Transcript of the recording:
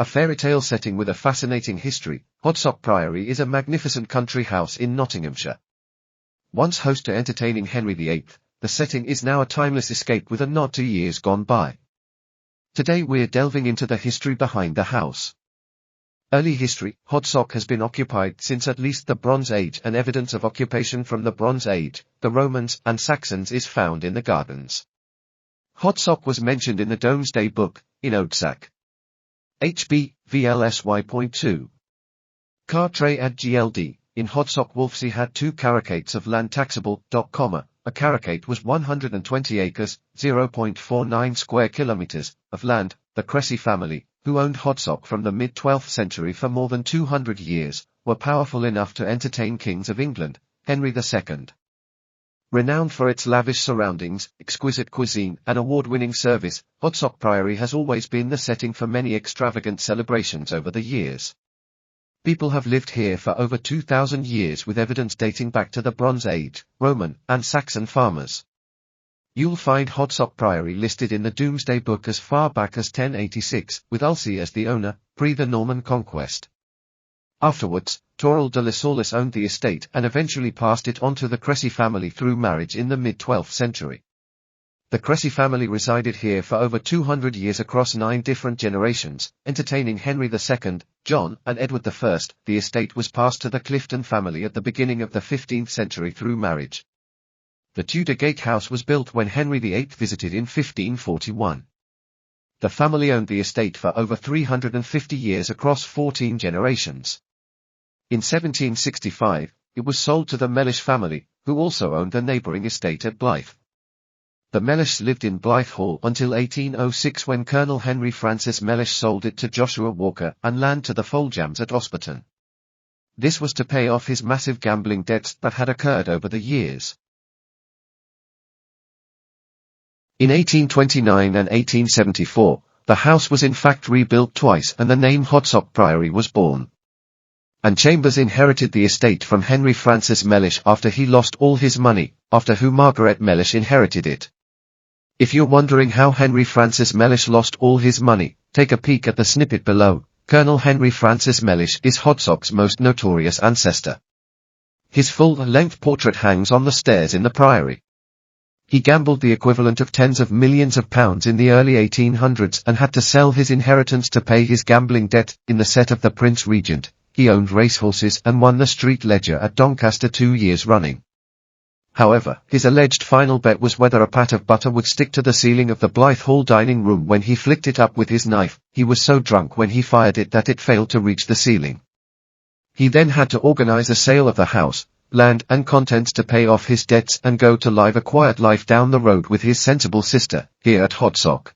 A fairy tale setting with a fascinating history, Hodsock Priory is a magnificent country house in Nottinghamshire. Once host to entertaining Henry VIII, the setting is now a timeless escape with a nod to years gone by. Today we're delving into the history behind the house. Early history. Hodsock has been occupied since at least the Bronze Age, and evidence of occupation from the Bronze Age, the Romans and Saxons is found in the gardens. Hodsock was mentioned in the Domesday Book, in Hodsock. HB, VLSY.2. Cartray at GLD, in Hodsock Wolfsey had 2 carucates of land taxable. A carucate was 120 acres, 0.49 square kilometers, of land. The Cressy family, who owned Hodsock from the mid-12th century for more than 200 years, were powerful enough to entertain kings of England, Henry II. Renowned for its lavish surroundings, exquisite cuisine, and award-winning service, Hodsock Priory has always been the setting for many extravagant celebrations over the years. People have lived here for over 2,000 years, with evidence dating back to the Bronze Age, Roman, and Saxon farmers. You'll find Hodsock Priory listed in the Domesday Book as far back as 1086, with Ulsey as the owner, pre the Norman conquest. Afterwards, Torrell de Lisaulis owned the estate and eventually passed it on to the Cressy family through marriage in the mid-12th century. The Cressy family resided here for over 200 years across 9 different generations, entertaining Henry II, John, and Edward I. The estate was passed to the Clifton family at the beginning of the 15th century through marriage. The Tudor gatehouse was built when Henry VIII visited in 1541. The family owned the estate for over 350 years across 14 generations. In 1765, it was sold to the Mellish family, who also owned the neighbouring estate at Blyth. The Mellishs lived in Blyth Hall until 1806, when Colonel Henry Francis Mellish sold it to Joshua Walker and land to the Foljams at Osberton. This was to pay off his massive gambling debts that had occurred over the years. In 1829 and 1874, the house was in fact rebuilt twice and the name Hodsock Priory was born. And Chambers inherited the estate from Henry Francis Mellish after he lost all his money, after whom Margaret Mellish inherited it. If you're wondering how Henry Francis Mellish lost all his money, take a peek at the snippet below. Colonel Henry Francis Mellish is Hodsock's most notorious ancestor. His full-length portrait hangs on the stairs in the priory. He gambled the equivalent of tens of millions of pounds in the early 1800s and had to sell his inheritance to pay his gambling debt. In the set of The Prince Regent, he owned racehorses and won the Street Ledger at Doncaster 2 years running. However, his alleged final bet was whether a pat of butter would stick to the ceiling of the Blyth Hall dining room when he flicked it up with his knife. He was so drunk when he fired it that it failed to reach the ceiling. He then had to organize a sale of the house, land and contents to pay off his debts and go to live a quiet life down the road with his sensible sister, here at Hodsock.